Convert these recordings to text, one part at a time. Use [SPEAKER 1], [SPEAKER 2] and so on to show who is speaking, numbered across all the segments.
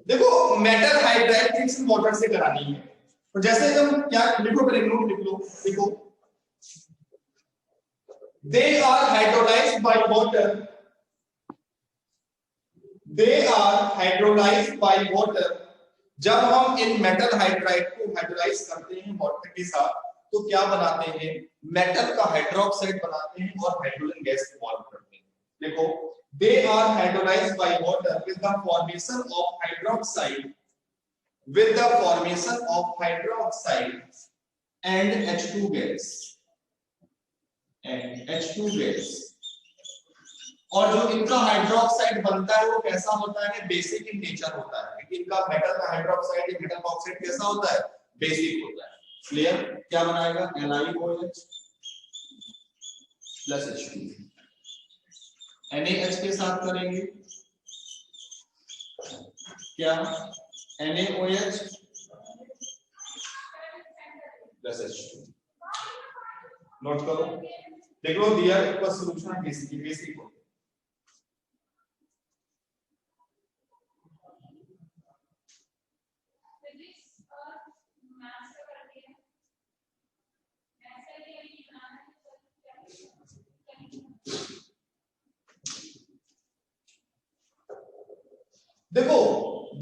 [SPEAKER 1] देखो metal hydride reaction water से करानी है, तो जैसे हम क्या लिखो, पहले नोट लिख लो, देखो they are hydrolysed by water, they are hydrolysed by water. जब हम इन मेटल हाइड्राइड को हाइड्रोलाइज करते हैं वाटर के साथ तो क्या बनाते हैं, मेटल का हाइड्रोक्साइड बनाते हैं और हाइड्रोजन गैस फॉर्म करते हैं। देखो they are hydrolyzed by water with the formation of hydroxide, with the formation of hydroxide and H2 gas, and H2 gas। और जो इनका हाइड्रोक्साइड बनता है वो कैसा होता है, बेसिक इन नेचर होता है। इनका मेटल का हाइड्रोक्साइड या मेटल ऑक्साइड कैसा होता है, बेसिक होता है। क्लियर? क्या बनाएगा, NaOH प्लस H2, NaH के साथ करेंगे क्या, NaOH प्लस H2। नोट करो, देख लो दिया इक्वल सॉल्यूशन बेसिक हो। देखो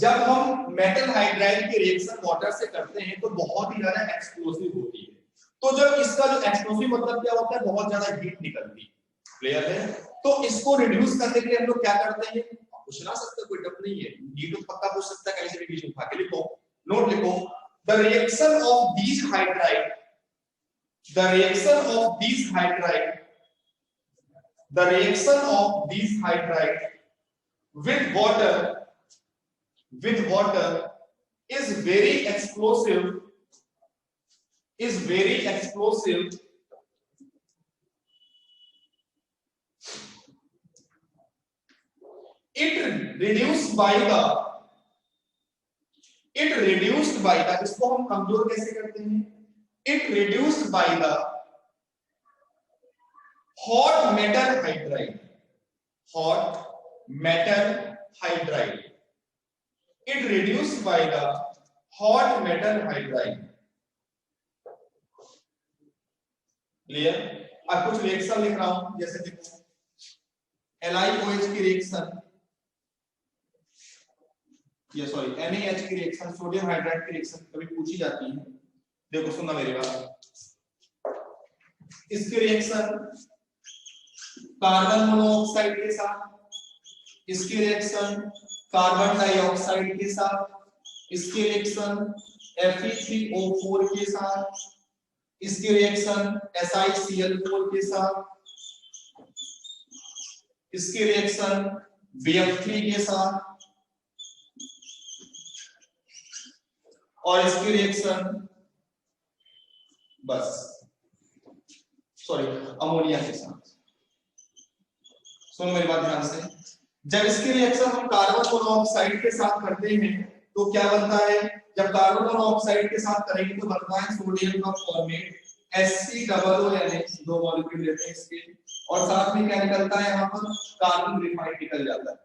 [SPEAKER 1] जब हम मेटल हाइड्राइड के रिएक्शन वाटर से करते हैं तो बहुत ही ज्यादा एक्सप्लोसिव होती है। तो जब इसका जो एक्सप्लोसिव मतलब क्या होता है, बहुत ज्यादा हीट निकलती है। क्लियर है? तो इसको रिड्यूस करने के लिए हम लोग क्या करते हैं, पूछ ना सकते, कोई डर नहीं है, हीट तो पक्का पूछ सकता है, कहीं से भी बीच उठा के लिखो, नोट लिखो, the reaction of these hydride, the reaction of these hydride, the reaction of these hydride with water is very explosive, is very explosive, it reduced by the, इसको हम कमजोर कैसे करते हैं, it reduced by the hot metal hydride, hot metal hydride, it reduced by the hot metal hydride। Clear? अब कुछ reaction लिख रहा हूं, जैसे देखो LiOH की रिएक्शन, ये सॉरी NaH की रिएक्शन, सोडियम हाइड्राइड की रिएक्शन कभी पूछी जाती है। देखो सुनना मेरी बात, इसकी रिएक्शन कार्बन मोनोऑक्साइड के साथ, इसकी रिएक्शन कार्बन डाइऑक्साइड के साथ, इसकी रिएक्शन Fe3O4 के साथ, इसकी रिएक्शन SiCl4 के साथ, इसकी रिएक्शन BF3 के साथ, और इसकी रिएक्शन बस सॉरी अमोनिया के साथ। सुनो मेरी बात ध्यान से, जब इसकी रिएक्शन हम कार्बन मोनोऑक्साइड के साथ करते हैं तो क्या बनता है, जब कार्बन मोनोऑक्साइड के साथ करेंगे तो बनता है सोडियम का फॉर्मेट HCOONH, दो मॉलिक्यूल लेते हैं इसके, और साथ में क्या निकलता है, यहाँ पर कार्बन ग्रेफाइट निकल जाता है।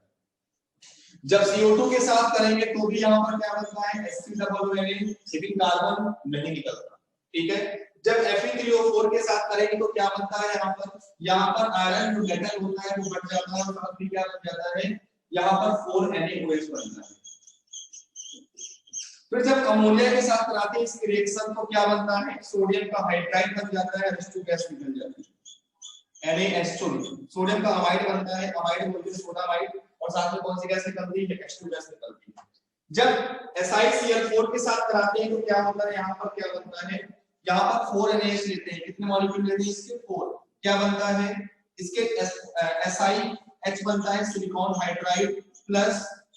[SPEAKER 1] जब CO2 के साथ करेंगे तो भी यहाँ पर क्या बनता है HCOONH, लेकिन कार्बन नहीं निकलता। ठीक है? जब Fe3O4 के साथ करेंगे तो क्या बनता है, यहाँ पर आयरन जो मेटल होता है वो बढ़ जाता है, और साथ में क्या बन जाता है, यहाँ पर 4NaOH बनता है। फिर जब अमोनिया के साथ कराते हैं इसकी रिएक्शन तो क्या बनता है, सोडियम का हाइड्राइड बन जाता है, H2 गैस निकल जाती है, NaH2, सोडियम का अमाइड बनता है, अमाइड बोलते हैं सोडामाइड, और साथ में कौन सी गैस निकलती है, H2 गैस निकलती है। जब SiCl4 के साथ कराते हैं तो क्या होता है, यहाँ पर क्या बनता है, यहाँ पर 4NaH लेते हैं, कितने मॉलिक्यूल लेते हैं इसके, 4, क्या बनता है, इसके SiH बनता है silicon hydride plus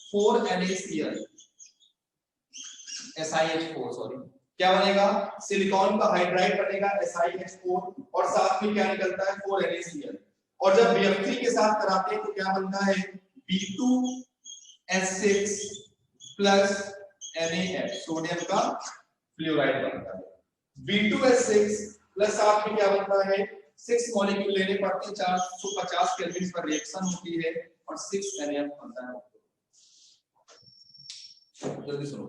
[SPEAKER 1] 4NaCl, SiH4 sorry, क्या बनेगा, सिलिकॉन का हाइड्राइड बनेगा SiH4, और साथ में क्या निकलता है 4NaCl, और जब BF3 के साथ कराते हैं तो क्या बनता है B2S6 प्लस NaF, सोडियम का फ्लोराइड बनता है, B2S6 प्लस साथ में क्या बनता है 6 मॉलिक्यूल लेने पड़ते हैं, 450 केल्विन पर रिएक्शन होती है और 6 NaF बनता है। जल्दी सुनो।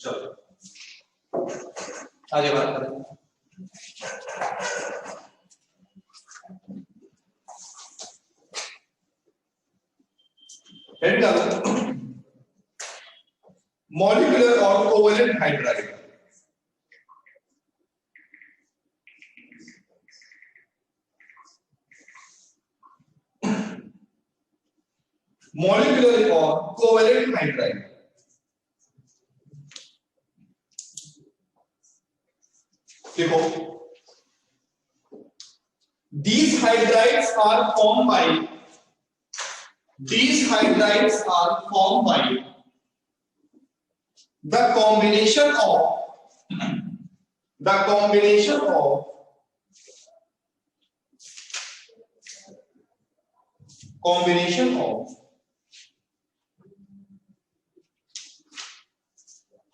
[SPEAKER 1] चलो आगे बात करें। हेड डालो मॉलिक्यूलर और कोवेलेंट हाइड्राइड। मॉलिक्यूलर और कोवेलेंट हाइड्राइड देखो, these hydrides are formed by the combination of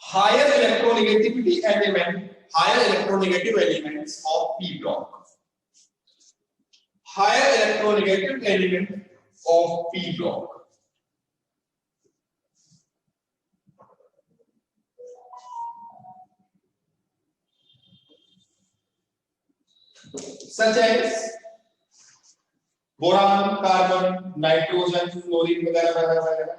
[SPEAKER 1] higher electronegative elements of p block. Higher electronegative element of p block. Such as boron, carbon, nitrogen, fluorine वगैरह वगैरह वगैरह।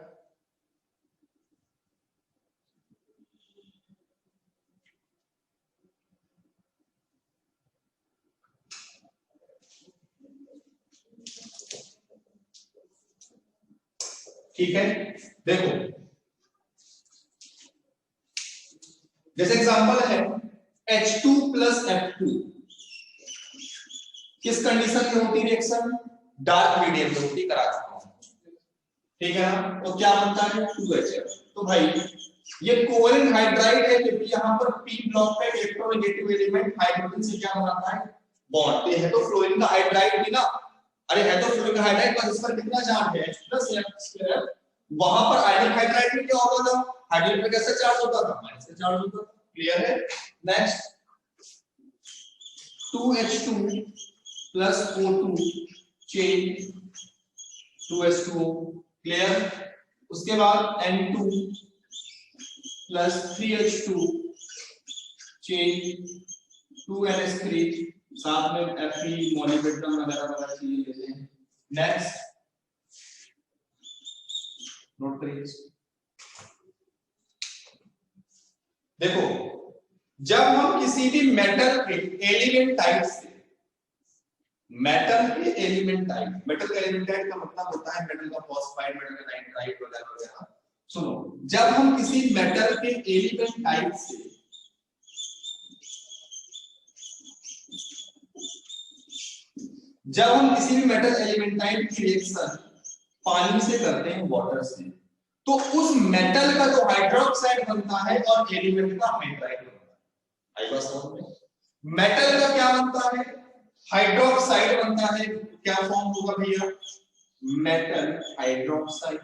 [SPEAKER 1] ठीक है, देखो जैसे example है H2 प्लस F2 किस कंडीशन में होती रिएक्शन? डार्क मीडियम में होती, करा चुका हूं, ठीक है ना। तो क्या बनता है 2HF। तो भाई ये कोवेलेंट हाइड्राइड है क्योंकि यहां पर p ब्लॉक पे इलेक्ट्रोनेगेटिव एलिमेंट हाइड्रोजन से क्या बनाता है बॉन्ड। तो है तो फ्लोरीन का हाइड्राइड भी ना, अरे है तो फ्लोरीन का हाइड्राइड, बस इस पर कितना चार्ज है H+F²। वहां पर आयनिक हाइड्राइड में क्या होता था, हाइड्रोजन पे कैसे चार्ज होता था, माइनस से चार्ज होता था। क्लियर है। Next 2H2 plus O2 chain 2H2O clear. उसके बाद N2 plus 3H2 chain 2NH3 साथ में Fe मोलिब्डेनम वगैरह वगैरह चीजें लेते हैं। नेक्स्ट नोट करिए, देखो जब हम किसी भी मेटल के एलिमेंट टाइप से, मेटल के एलिमेंट टाइप, मेटल का एलिमेंट टाइप का मतलब होता है मेटल का फॉस्फाइड, मेटल का नाइट्राइट वगैरह वगैरह। सुनो, जब हम किसी मेटल के एलिमेंट टाइप से जब हम किसी भी मेटल एलिमेंट टाइप की रिएक्शन पानी से करते हैं, वाटर से, तो उस मेटल का जो हाइड्रोक्साइड बनता है और एलिमेंट का हाइड्राइड बनता है। आई बात समझ में? मेटल का क्या बनता है? हाइड्रोक्साइड बनता है। क्या फॉर्म होगा भैया? Metal hydroxide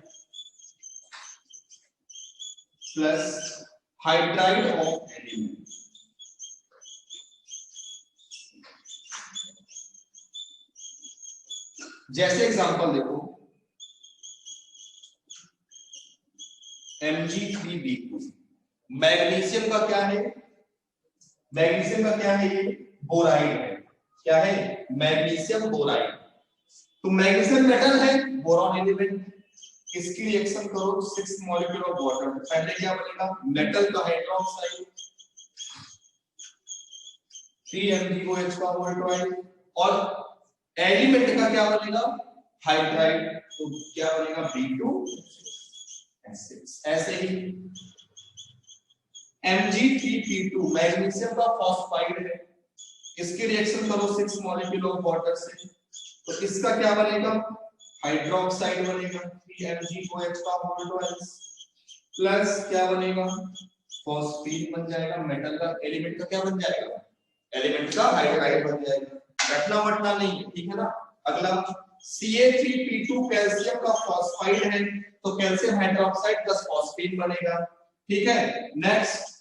[SPEAKER 1] plus hydride of element. जैसे एग्जांपल देखो, Mg3B2, मैग्नीशियम का क्या है? मैग्नीशियम का क्या है? ये बोराइड है। क्या है? Magnesium boride. तो मैग्नीशियम मेटल है, बोरॉन एलिमेंट। इसकी रिएक्शन करो 6 मॉलिक्यूल ऑफ वाटर, पहले क्या बनेगा? मेटल का हाइड्रोक्साइड 3MgOH का वोल्टोइड, और एलिमेंट का क्या बनेगा? हाइड्राइड। तो क्या बनेगा? B2S6। ऐसे ही Mg3P2 मैग्नीशियम का फॉस्फाइड है, इसकी रिएक्शन करो 6 मॉलिक्यूल ऑफ वाटर से, तो इसका क्या बनेगा? हाइड्रोक्साइड बनेगा 3MgOH का वोल्टोइड प्लस क्या बनेगा? फॉस्फीन बन जाएगा। मेटल का एलिमेंट का क्या बन जाएगा? एलिमेंट का हाइड्राइड बन जाएगा। रटना मटना नहीं है, ठीक है ना। अगला Ca3P2 कैल्शियम का फॉस्फाइड है, तो कैल्शियम हाइड्रोक्साइड प्लस फॉस्फीन बनेगा। ठीक है। नेक्स्ट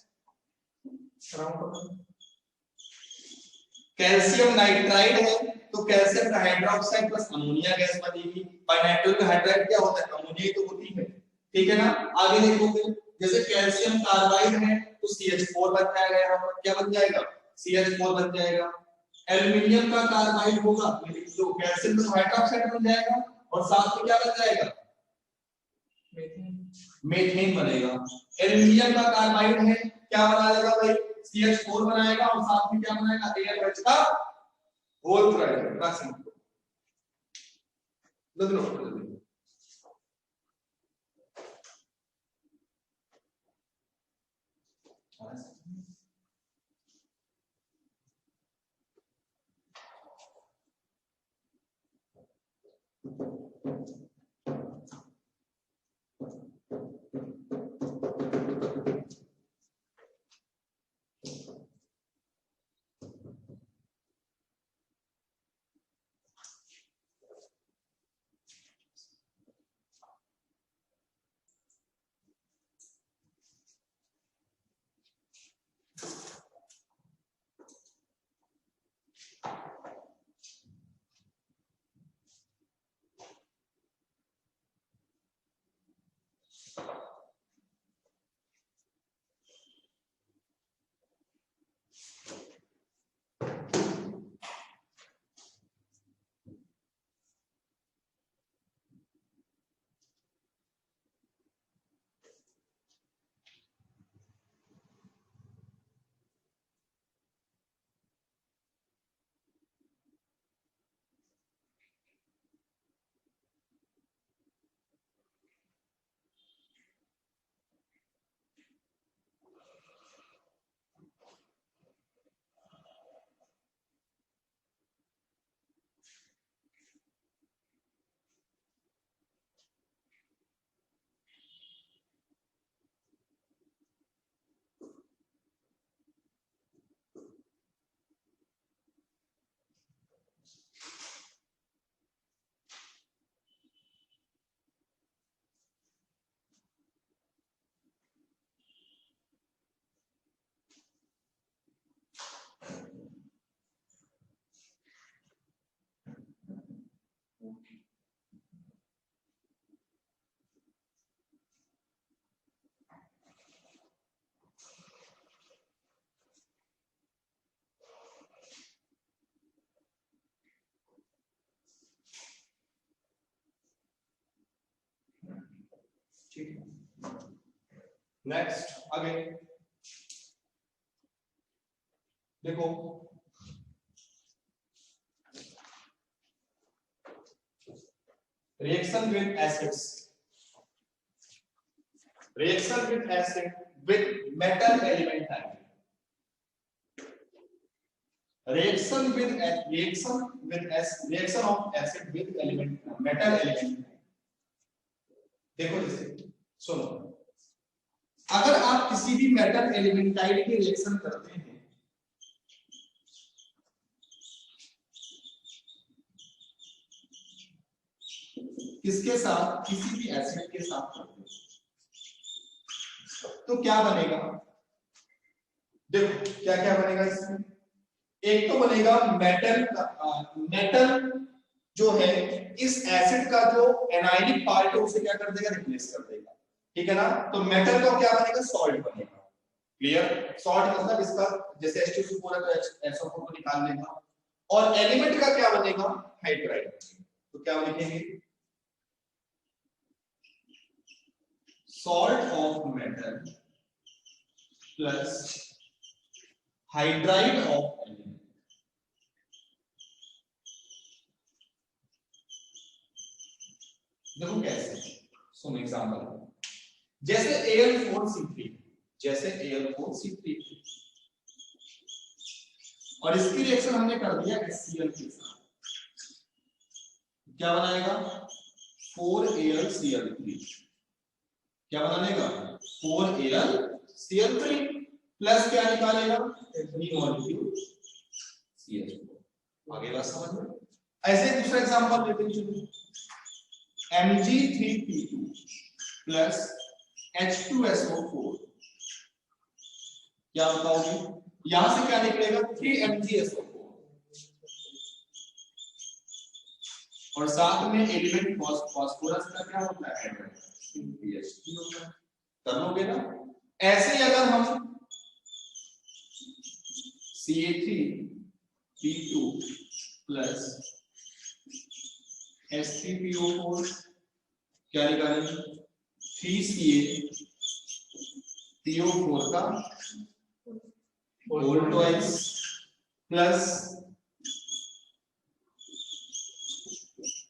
[SPEAKER 1] कैल्शियम नाइट्राइड है, तो कैल्शियम का हाइड्रोक्साइड प्लस अमोनिया गैस बनेगी। और नाइट्रोजन का हाइड्राइड क्या होता है? अमोनिया ही तो होती है। ठीक है ना। आगे देखोगे, जैसे कैल्शियम कार्बाइड है तो CH4 बन जाएगा, यहाँ पर क्या बन जाएगा? CH4 बन जाएगा। एल्युमिनियम का कार्बाइड होगा तो कैल्शियम का हाइड्रोक्साइड बन जाएगा, और साथ में क्या बन जाएगा? मीथेन बनेगा। एल्युमिनियम का कार्बाइड है, क्या बनाएगा भाई? CH4 बनाएगा, और साथ में क्या बनाएगा? ALH का होल क्लोराइड का सिंपल। दोनों ठीक है। नेक्स्ट आगे देखो, reaction with acids, reaction with acid with metal element type, reaction of acid with element metal element। देखो जैसे सुनो, अगर आप किसी भी मेटल एलिमेंटाइड की रिएक्शन करते हैं किसके साथ, किसी भी एसिड के साथ करते हैं तो क्या बनेगा, देखो क्या क्या बनेगा इसमें। एक तो बनेगा मेटल, मेटल जो है इस एसिड का जो एनायनिक पार्ट है उसे क्या कर देगा, रिप्लेस कर देगा, ठीक है ना। तो मेटल का क्या बनेगा, सॉल्ट बनेगा। क्लियर, सॉल्ट मतलब इसका जैसे H2SO4 है तो SO4 को निकाल लेगा। और एलिमेंट का क्या बनेगा, हाइड्राइड। तो क्या लिखेंगे, salt of metal plus hydride of element. देखो कैसे, सुन एग्जांपल, जैसे Al4C3, जैसे Al4C3 और इसकी रिएक्शन हमने कर दिया HCl के साथ, क्या बनाएगा 4AlCl3, क्या बना लेगा 4AlCl3 प्लस क्या निकालेगा 3 मॉलिक्यूल CH4। आगे बात समझ में। ऐसे दूसरा एग्जांपल लेते हैं, Mg3P2 प्लस H2SO4, क्या बताओगे, यहां से क्या निकलेगा 3MgSO4 और साथ में एलिमेंट फास्फोरस का क्या होता है, PH3 होता है। कर लोगे ना। ऐसे ही अगर हम Ca3P2 प्लस H3PO4 क्या निकालेंगे 3CaPO4 का होल ट्वाइस प्लस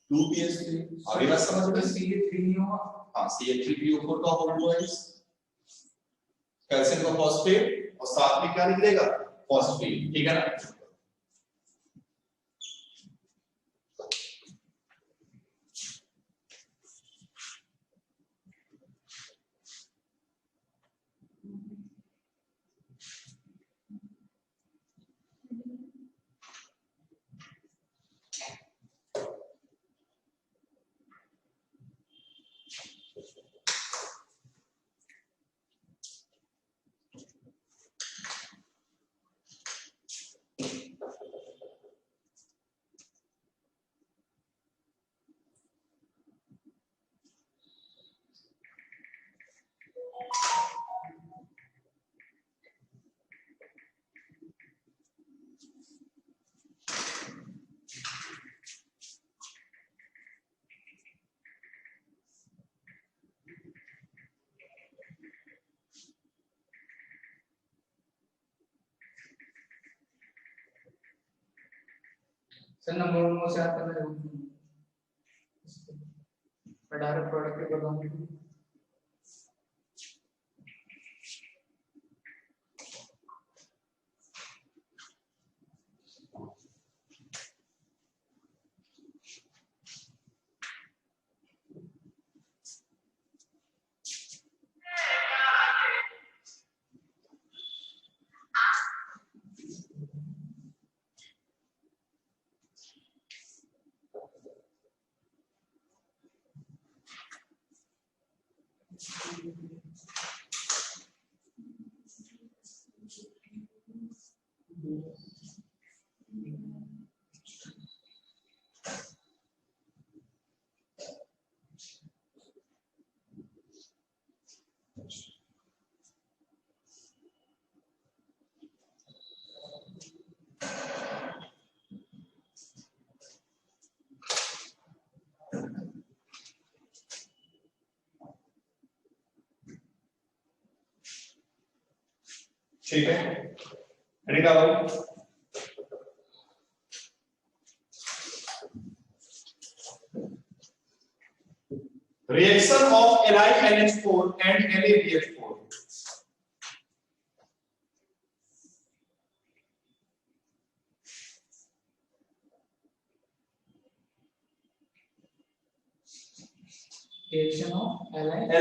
[SPEAKER 1] 2PS3। आगे बात समझ में, Ca3 नहीं होगा, हाँ Ca3PO4 का होल ट्वाइस, कैल्शियम का फॉस्फेट और साथ में क्या निकलेगा फॉस्फेट, ठीक है ना।
[SPEAKER 2] सर नंबर से आता है डायरेक्ट प्रोडक्ट के बताऊंगी।
[SPEAKER 1] ठीक है, रेडी का भाई। Reaction of LiNH4 and LaBH4.
[SPEAKER 2] Reaction of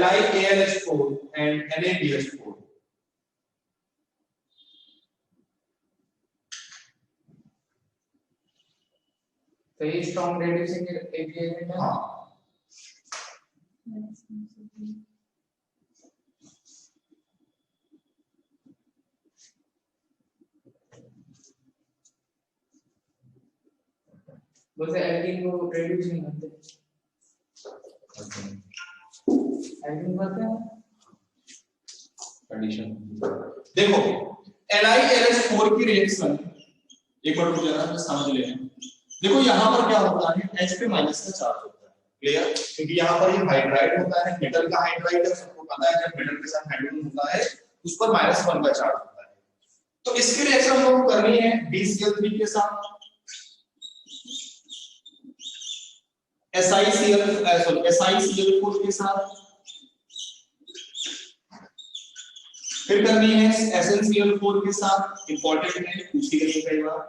[SPEAKER 1] LiAlH4 and LaBH4.
[SPEAKER 2] तो ये स्ट्रॉन्ग रेड्यूसिंग एजेंट है।
[SPEAKER 1] हाँ,
[SPEAKER 2] वैसे एल्कीन को रेड्यूस नहीं करते, एल्कीन करते हैं
[SPEAKER 1] कंडीशन देखो। LiLH4 की रिएक्शन एक बार रुक जाना, समझ लेना। देखो यहाँ पर क्या होता है, H पे माइनस का चार्ज होता है, क्लियर? क्योंकि यहाँ पर ये हाइड्राइड होता है, मेटल का हाइड्राइड है, सबको पता है जब मेटल के साथ हाइड्रोजन होता है उस पर -1 का चार्ज होता है। तो इसकी रिएक्शन हमको करनी है BCl3 के साथ SiCl4 के साथ, फिर करनी है SnCl4 के साथ, इंपॉर्टेंट है, पूछी गई है कई बार,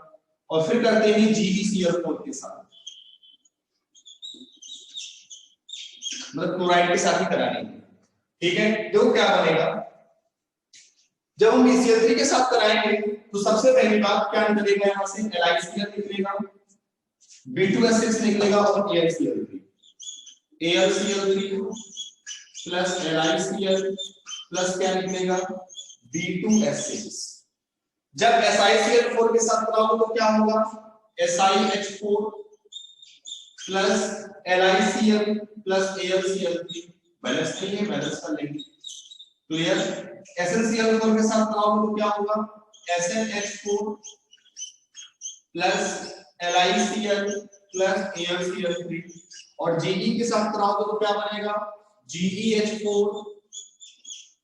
[SPEAKER 1] और फिर करते हैं GeCl4 के साथ, मतलब क्लोराइड के साथ ही करानी है। ठीक है, देखो क्या बनेगा जब हम BCl3 के साथ कराएंगे तो सबसे पहली बात क्या निकलेगा, यहां से LiCl निकलेगा, B2S6 निकलेगा और AlCl3 प्लस LiCl प्लस क्या निकलेगा, B2S6। जब SiCl4 के साथ कराओगे तो क्या होगा, SiH4 plus LiCl plus AlCl3, balance नहीं है, बैलेंस कर लेंगे, क्लियर? SnCl4 के साथ कराओगे तो क्या होगा, SnH4 plus LiCl plus AlCl3, और GE के साथ कराओगे तो क्या बनेगा, GeH4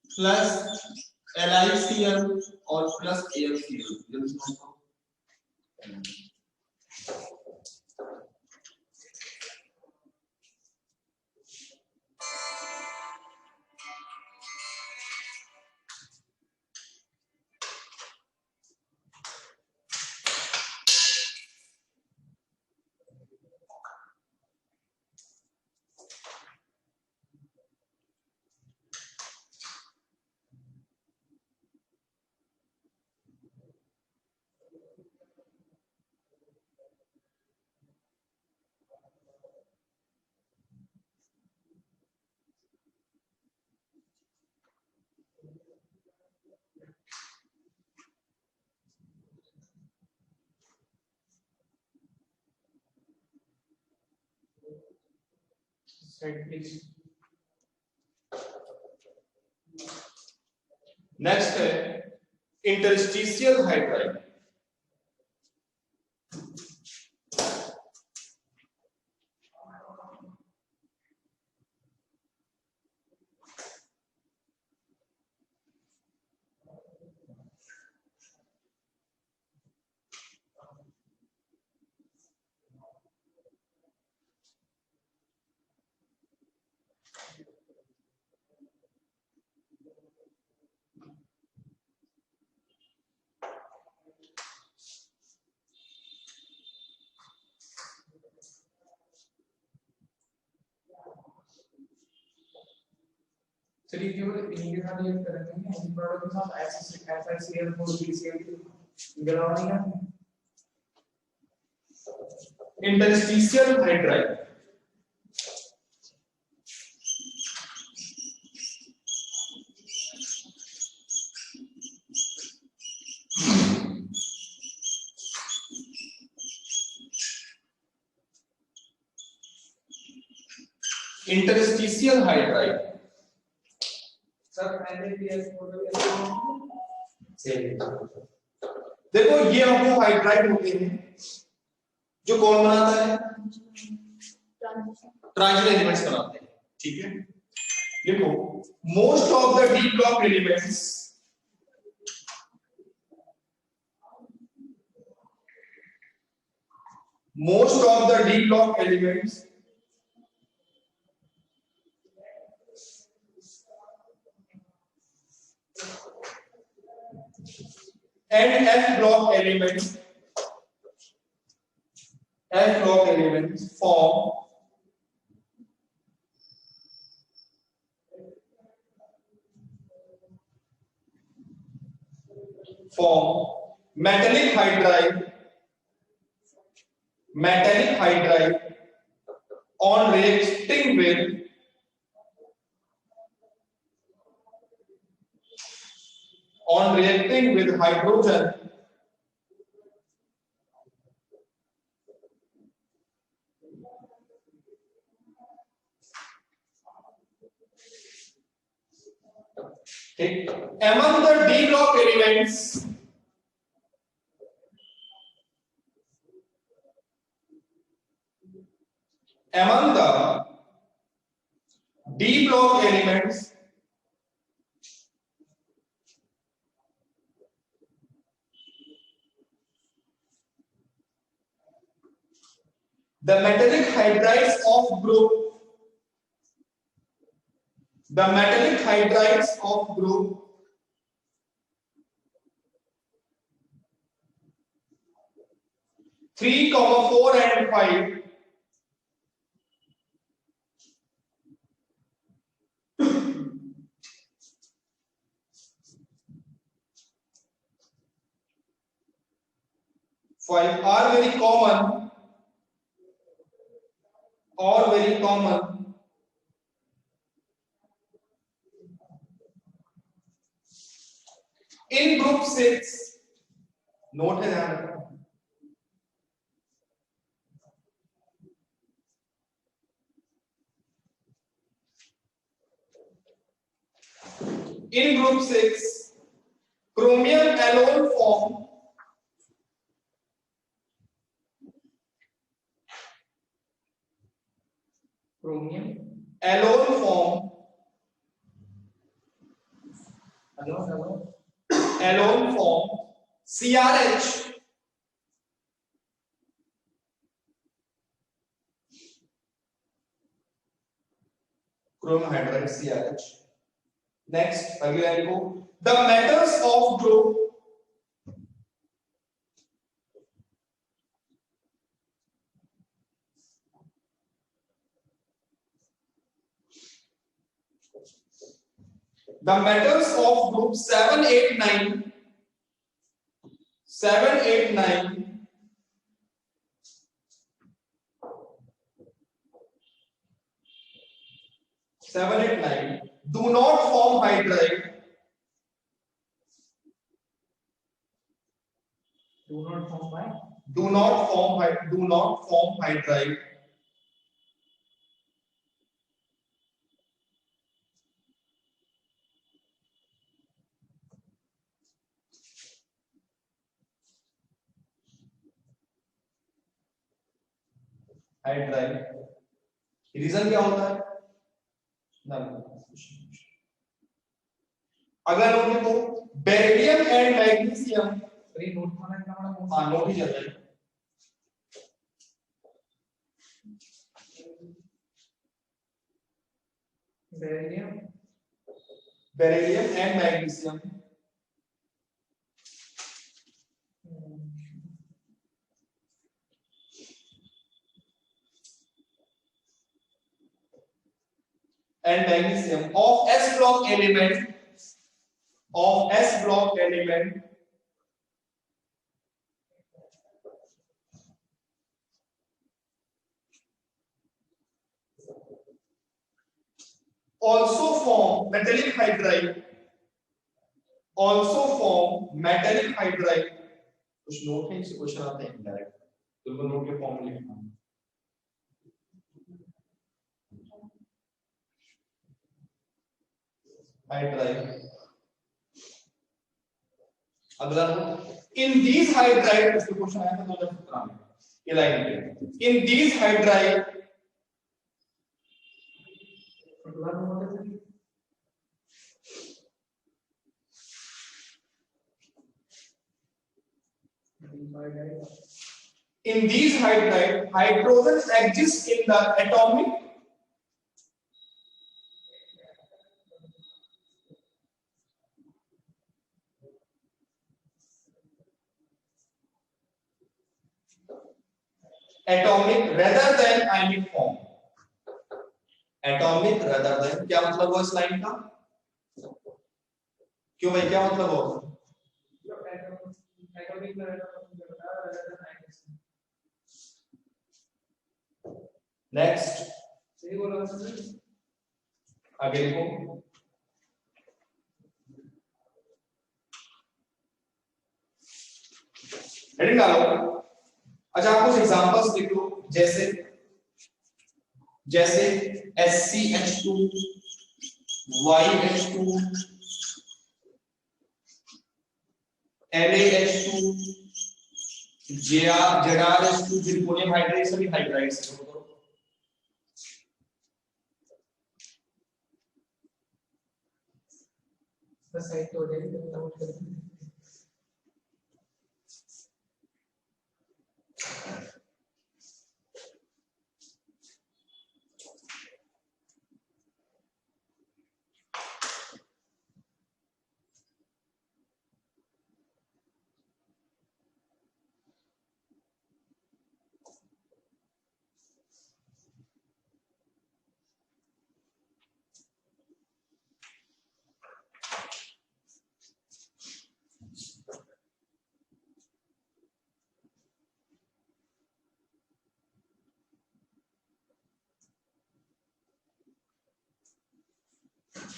[SPEAKER 1] प्लस LiCl और plus AlCl।
[SPEAKER 2] Side please.
[SPEAKER 1] Next है इंटरस्टिशियल हाइड्राइड।
[SPEAKER 2] चलिए केवल इनके साथ ये करेंगे, एंटी प्रोडक्ट के साथ SiCl4 BCl2 गलाव नहीं करना।
[SPEAKER 1] Interstitial hydride interstitial hydride
[SPEAKER 2] sir NaBH4
[SPEAKER 1] देखो ये हमको हाइड्राइड होते हैं जो कौन बनाता है, ट्रांजिशन एलिमेंट्स बनाते हैं। ठीक है, देखो most of the D block elements most of the D block elements and F block elements form metallic hydride on reacting with hydrogen okay. Among the D block elements the metallic hydrides of group 3, 4 and 5 are very common in group 6 note है ध्यान रखना in group 6 chromium alone form CRH chromium hydride CRH. Next, अगले line को the metals of group the metals of group 7, 8, 9 do not form hydride reason क्या होता है अगर note लिखो बेरिलियम एंड मैग्नीशियम नोट ही चल रहा है beryllium and magnesium and magnesium of S block element also form metallic hydride कुछ नोट है इससे क्वेश्चन आते हैं डायरेक्ट तो नोट के फॉर्म में लिखना hydride अगला in these hydride इससे क्वेश्चन आया था 2017 में ये लाइन पे in these hydride In these hydride, hydrogens exist in the atomic rather than ionic form. Atomic rather than, क्या मतलब हुआ इस लाइन का? क्यों भाई, क्या मतलब हुआ? नेक्स्ट,
[SPEAKER 2] सही बोला सर।
[SPEAKER 1] आगे लिखो। हेडिंग डालो। अच्छा, आप कुछ एग्जांपल्स लिख लो, जैसे जैसे SCH2, YH2, NaH2, ZrH2, zirconium hydride, सभी हाइड्राइड्स हैं।
[SPEAKER 2] बस साइड हो जाएगी तो नोट कर लेंगे।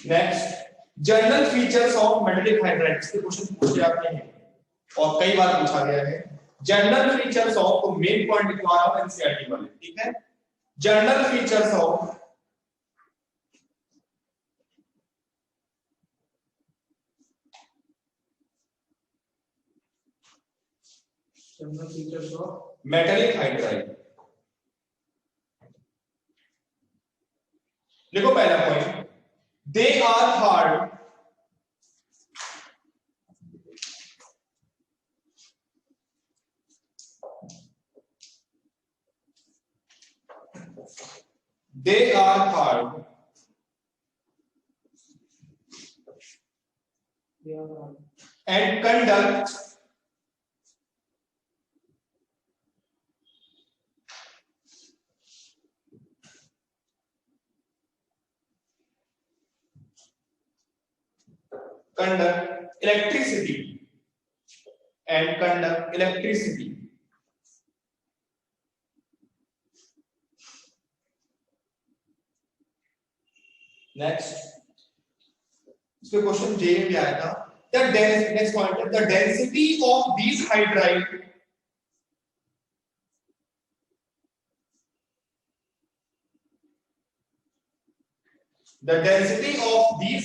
[SPEAKER 1] Next, general features of metallic hydrides के क्वेश्चन पूछे जाते हैं और कई बार पूछा गया है। जनरल फीचर्स ऑफ, तो मेन पॉइंट लिखवा रहा हूं एनसीईआरटी वाले, ठीक है। General features of
[SPEAKER 2] general features of
[SPEAKER 1] metallic hydride. देखो पहला point, they are hard they are hard and conduct electricity and conduct electricity. Next, इसमें क्वेश्चन जे में भी आया था, the next point is the density of these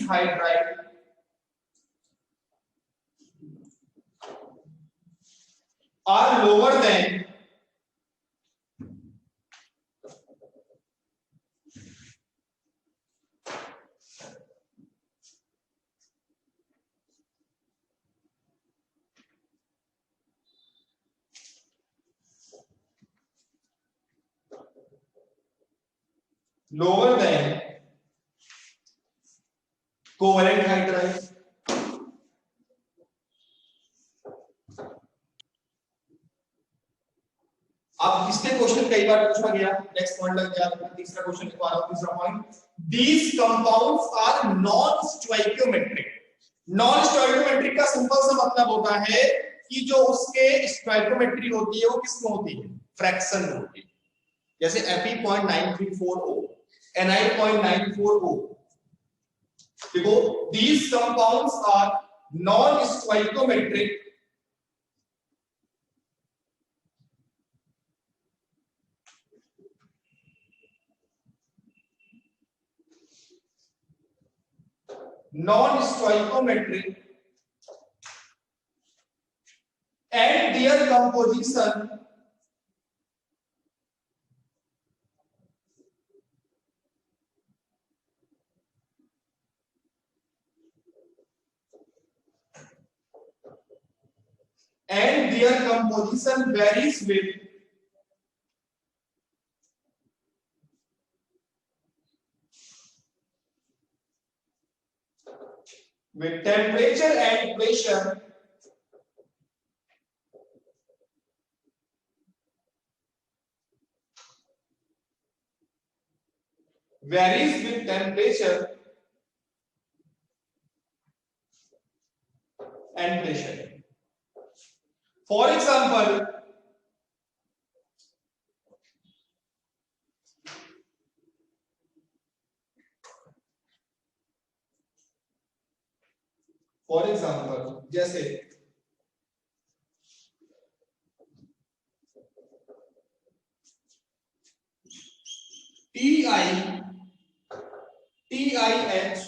[SPEAKER 1] hydride are lower than covalent hydride. अब इसके question कई बार पूछा गया। नेक्स्ट पॉइंट लग गया, तीसरा क्वेश्चन लिखवा रहा हूं, तीसरा point, these compounds are non stoichiometric। Non stoichiometric का सिंपल सा मतलब होता है कि जो उसके स्टोइकोमेट्री होती है वो किसमें होती है, फ्रैक्शन में होती है। जैसे Fe.934O, Ni.940। देखो, these compounds are non stoichometric and their composition varies with with temperature and pressure varies with temperature and pressure. For example, जैसे TiH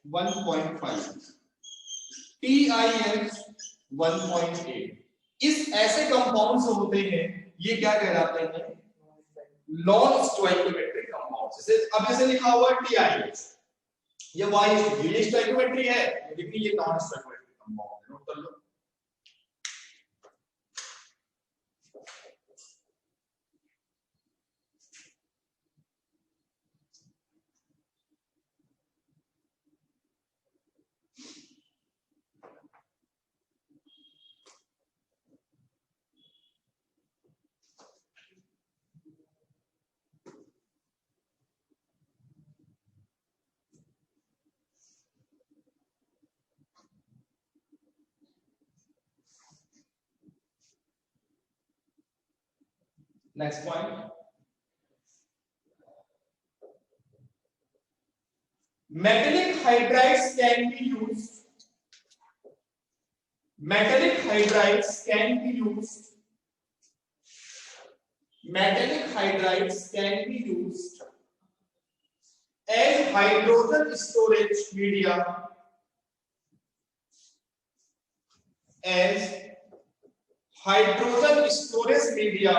[SPEAKER 1] 1.5, TiH 1.8, इस ऐसे कंपाउंड्स होते हैं, ये क्या कहलाते हैं? Non stoichiometric compounds. जैसे लिखा हुआ है TiH, ये स्टोइकोमेट्री है, लेकिन ये नॉन स्टोइकोमेट्रिक कंपाउंड है। नोट कर लो। Next point, metallic hydrides can be used. Metallic hydrides can be used. Metallic hydrides can be used as hydrogen storage media. As hydrogen storage media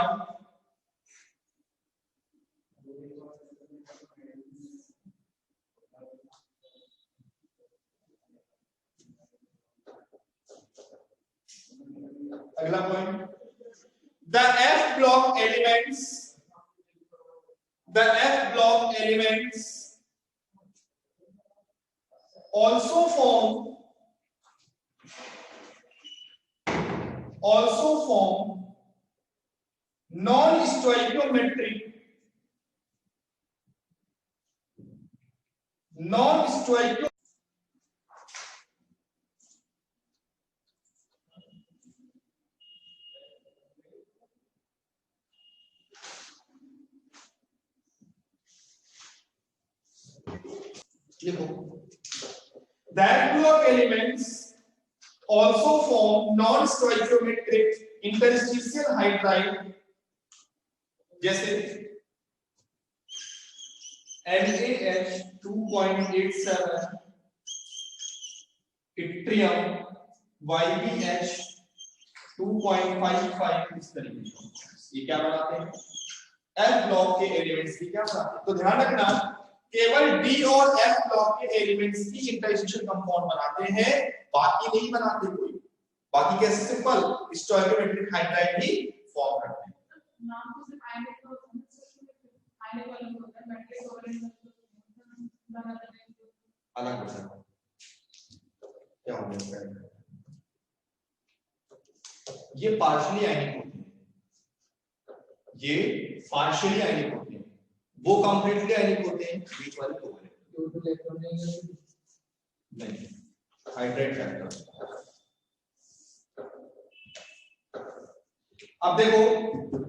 [SPEAKER 1] अगला point, the F block elements also form non-stoichiometric that block elements also form non-stoichiometric interstitial hydride, जैसे NaH 2.87, yttrium YbH 2.55, इस तरीके से ये क्या बनाते हैं? F block के एलिमेंट्स की क्या बनाते हैं? तो ध्यान रखना, केवल D और F ब्लॉक के एलिमेंट्स की इंटरस्टिशियल कंपाउंड बनाते हैं, बाकी नहीं बनाते कोई। बाकी कैसे? सिंपल स्टोइकोमेट्रिक हाइड्राइड ही फॉर्म करते हैं। नाम तो सिर्फ आयनिक वाला होता है, मैट्रिक्स और अलग होता है। क्या होता है? ये पार्शियली आयनिक होते हैं, ये पार्शियली आयनिक होते हैं, वो कंप्लीटली आयनिक होते हैं, बीच वाले कोवैलेंट नहीं, हाइड्राइड फैक्टर। अब देखो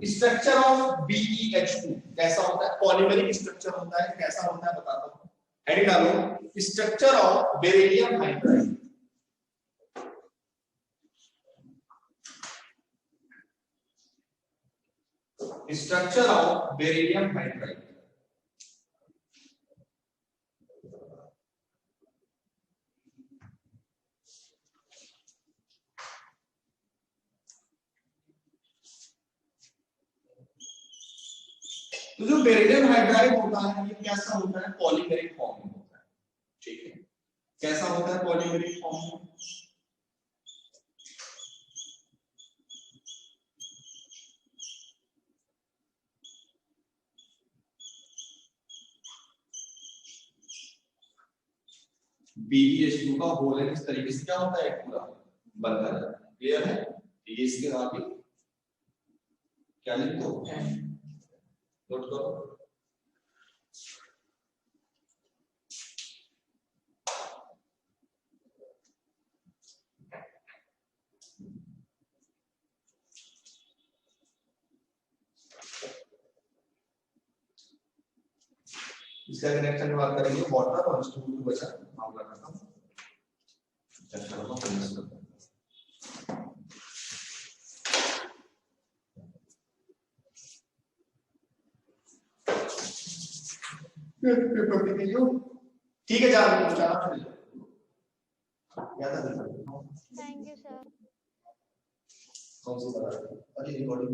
[SPEAKER 1] स्ट्रक्चर ऑफ BeH2 कैसा होता है? पॉलीमेरिक स्ट्रक्चर होता है। कैसा होता है बताता हूं, हेडिंग डालो, structure of beryllium hydride. Structure of beryllium hydride. तो जो बेरिलियम हाइड्राइड होता है ये कैसा होता है? पॉलीमेरिक फॉर्म में होता है। ठीक है, कैसा होता है? पॉलीमेरिक फॉर्म में। BeH2 का होल है, इस तरीके से क्या होता है पूरा बनता है। क्लियर है? ये इसके आगे क्या लिख दो, नोट करो। इसका कनेक्शन की बात करेंगे, वाटर और स्टूल को बचा मामला खत्म। चैप्टर को फिनिश करते हैं। ठीक है, जाओ जाओ याद आ गया।
[SPEAKER 3] Thank you sir.
[SPEAKER 1] कौन सी बात? अरे रिकॉर्डिंग